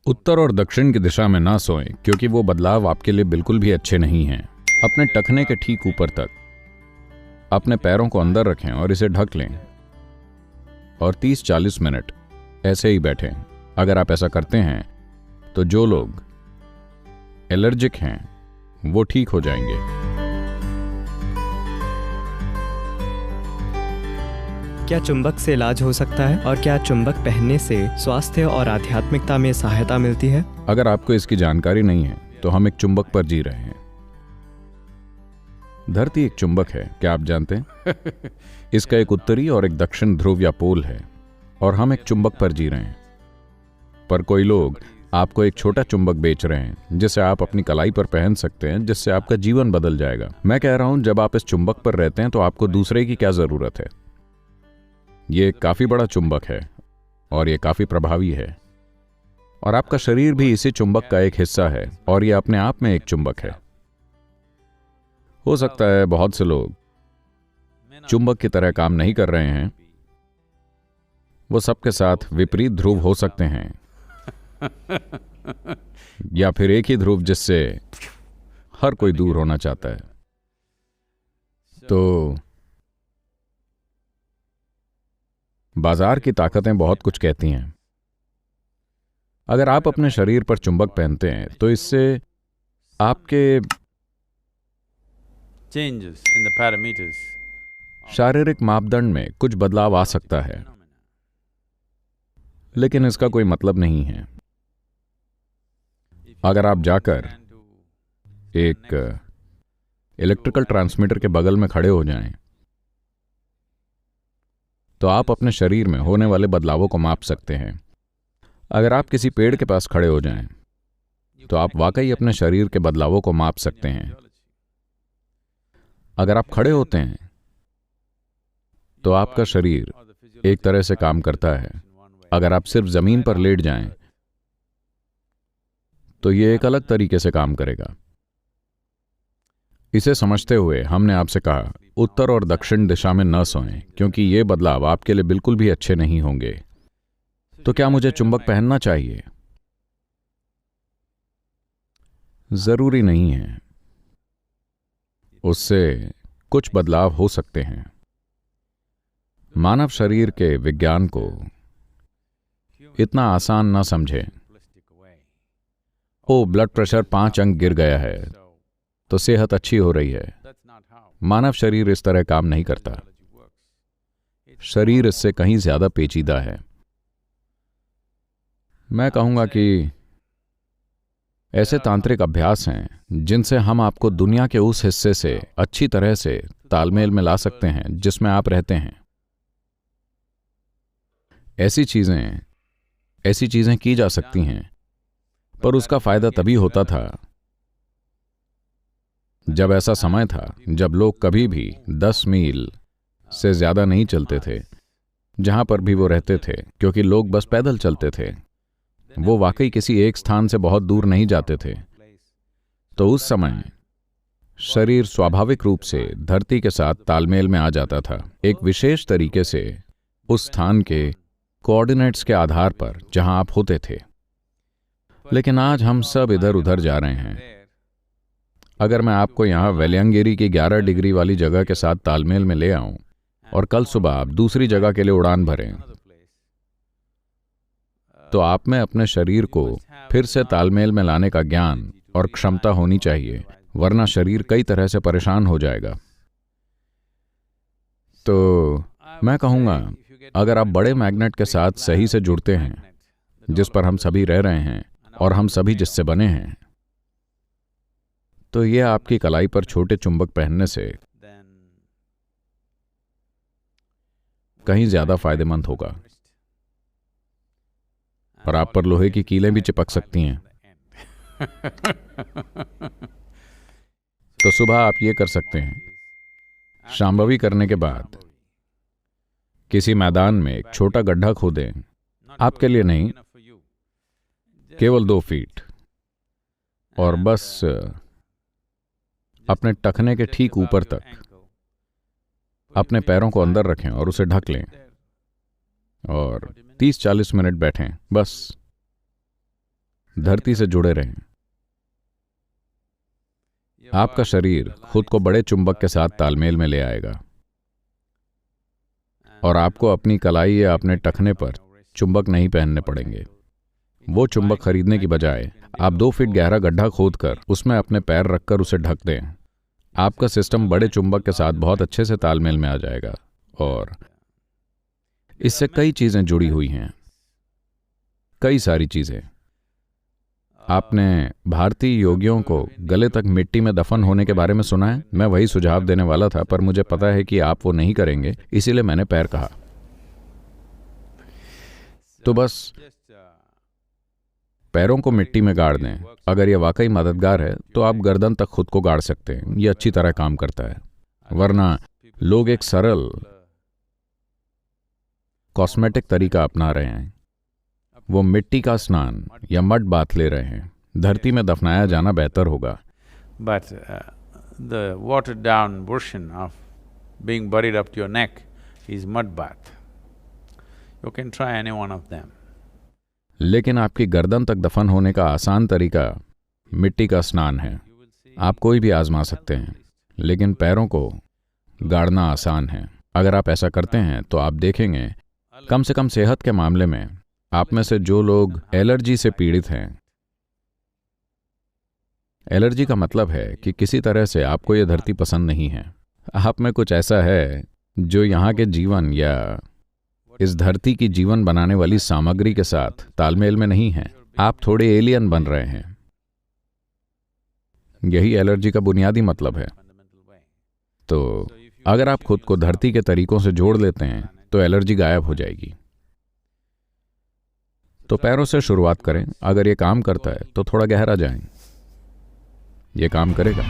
उत्तर और दक्षिण की दिशा में ना सोएं, क्योंकि वो बदलाव आपके लिए बिल्कुल भी अच्छे नहीं हैं। अपने टखने के ठीक ऊपर तक अपने पैरों को अंदर रखें और इसे ढक लें और 30-40 मिनट ऐसे ही बैठें। अगर आप ऐसा करते हैं तो जो लोग एलर्जिक हैं वो ठीक हो जाएंगे। क्या चुंबक से इलाज हो सकता है और क्या चुंबक पहनने से स्वास्थ्य और आध्यात्मिकता में सहायता मिलती है? अगर आपको इसकी जानकारी नहीं है तो हम एक चुंबक पर जी रहे हैं। धरती एक चुंबक है, क्या आप जानते हैं? इसका एक उत्तरी और एक दक्षिण ध्रुव या पोल है और हम एक चुंबक पर जी रहे हैं। पर कोई लोग आपको एक छोटा चुंबक बेच रहे हैं जिसे आप अपनी कलाई पर पहन सकते हैं, जिससे आपका जीवन बदल जाएगा। मैं कह रहा हूं, जब आप इस चुंबक पर रहते हैं तो आपको दूसरे की क्या जरूरत है। ये एक काफी बड़ा चुंबक है और ये काफी प्रभावी है और आपका शरीर भी इसी चुंबक का एक हिस्सा है और ये अपने आप में एक चुंबक है। हो सकता है बहुत से लोग चुंबक की तरह काम नहीं कर रहे हैं, वो सबके साथ विपरीत ध्रुव हो सकते हैं या फिर एक ही ध्रुव जिससे हर कोई दूर होना चाहता है। तो बाजार की ताकतें बहुत कुछ कहती हैं। अगर आप अपने शरीर पर चुंबक पहनते हैं तो इससे आपके changes in the parameters. शारीरिक मापदंड में कुछ बदलाव आ सकता है, लेकिन इसका कोई मतलब नहीं है। अगर आप जाकर एक इलेक्ट्रिकल ट्रांसमीटर के बगल में खड़े हो जाएं, तो आप अपने शरीर में होने वाले बदलावों को माप सकते हैं। अगर आप किसी पेड़ के पास खड़े हो जाएं, तो आप वाकई अपने शरीर के बदलावों को माप सकते हैं। अगर आप खड़े होते हैं तो आपका शरीर एक तरह से काम करता है। अगर आप सिर्फ जमीन पर लेट जाएं तो ये एक अलग तरीके से काम करेगा। इसे समझते हुए हमने आपसे कहा, उत्तर और दक्षिण दिशा में न सोएं, क्योंकि ये बदलाव आपके लिए बिल्कुल भी अच्छे नहीं होंगे। तो क्या मुझे चुंबक पहनना चाहिए? जरूरी नहीं है। उससे कुछ बदलाव हो सकते हैं। मानव शरीर के विज्ञान को इतना आसान न समझें। ओ, ब्लड प्रेशर 5 अंक गिर गया है तो सेहत अच्छी हो रही है। मानव शरीर इस तरह काम नहीं करता। शरीर इससे कहीं ज्यादा पेचीदा है। मैं कहूंगा कि ऐसे तांत्रिक अभ्यास हैं जिनसे हम आपको दुनिया के उस हिस्से से अच्छी तरह से तालमेल में ला सकते हैं जिसमें आप रहते हैं। ऐसी चीजें की जा सकती हैं, पर उसका फायदा तभी होता था जब ऐसा समय था जब लोग कभी भी 10 मील से ज्यादा नहीं चलते थे जहां पर भी वो रहते थे, क्योंकि लोग बस पैदल चलते थे। वो वाकई किसी एक स्थान से बहुत दूर नहीं जाते थे। तो उस समय शरीर स्वाभाविक रूप से धरती के साथ तालमेल में आ जाता था, एक विशेष तरीके से उस स्थान के कोऑर्डिनेट्स के आधार पर जहां आप होते थे। लेकिन आज हम सब इधर उधर जा रहे हैं। अगर मैं आपको यहां वेलियांगेरी की 11 डिग्री वाली जगह के साथ तालमेल में ले आऊं और कल सुबह आप दूसरी जगह के लिए उड़ान भरें, तो आप में अपने शरीर को फिर से तालमेल में लाने का ज्ञान और क्षमता होनी चाहिए, वरना शरीर कई तरह से परेशान हो जाएगा। तो मैं कहूंगा, अगर आप बड़े मैग्नेट के साथ सही से जुड़ते हैं, जिस पर हम सभी रह रहे हैं और हम सभी जिससे बने हैं, तो यह आपकी कलाई पर छोटे चुंबक पहनने से कहीं ज्यादा फायदेमंद होगा। और आप पर लोहे की कीलें भी चिपक सकती हैं। तो सुबह आप ये कर सकते हैं, शांभवी करने के बाद किसी मैदान में एक छोटा गड्ढा खोदें। आपके लिए नहीं, केवल 2 फीट, और बस अपने टखने के ठीक ऊपर तक अपने पैरों को अंदर रखें और उसे ढक लें और 30-40 मिनट बैठें बस। धरती से जुड़े रहें। आपका शरीर खुद को बड़े चुंबक के साथ तालमेल में ले आएगा और आपको अपनी कलाई या अपने टखने पर चुंबक नहीं पहनने पड़ेंगे। वो चुंबक खरीदने की बजाय आप 2 फीट गहरा गड्ढा खोदकर उसमें अपने पैर रखकर उसे ढक दें। आपका सिस्टम बड़े चुंबक के साथ बहुत अच्छे से तालमेल में आ जाएगा और इससे कई चीजें जुड़ी हुई हैं, कई सारी चीजें। आपने भारतीय योगियों को गले तक मिट्टी में दफन होने के बारे में सुना है? मैं वही सुझाव देने वाला था, पर मुझे पता है कि आप वो नहीं करेंगे, इसीलिए मैंने पैर कहा। तो बस पैरों को मिट्टी में गाड़ दें। अगर यह वाकई मददगार है तो आप गर्दन तक खुद को गाड़ सकते हैं। यह अच्छी तरह काम करता है। वरना लोग एक सरल कॉस्मेटिक तरीका अपना रहे हैं। वो मिट्टी का स्नान या मड बाथ ले रहे हैं। धरती में दफनाया जाना बेहतर होगा। But the watered down version of being buried up to your neck is mud bath. You can try any one of them. लेकिन आपकी गर्दन तक दफन होने का आसान तरीका मिट्टी का स्नान है। आप कोई भी आजमा सकते हैं, लेकिन पैरों को गाड़ना आसान है। अगर आप ऐसा करते हैं तो आप देखेंगे, कम से कम सेहत के मामले में आप में से जो लोग एलर्जी से पीड़ित हैं, एलर्जी का मतलब है कि किसी तरह से आपको यह धरती पसंद नहीं है। आप में कुछ ऐसा है जो यहाँ के जीवन या इस धरती की जीवन बनाने वाली सामग्री के साथ तालमेल में नहीं है। आप थोड़े एलियन बन रहे हैं। यही एलर्जी का बुनियादी मतलब है। तो अगर आप खुद को धरती के तरीकों से जोड़ लेते हैं तो एलर्जी गायब हो जाएगी। तो पैरों से शुरुआत करें। अगर ये काम करता है तो थोड़ा गहरा जाएं। ये काम करेगा।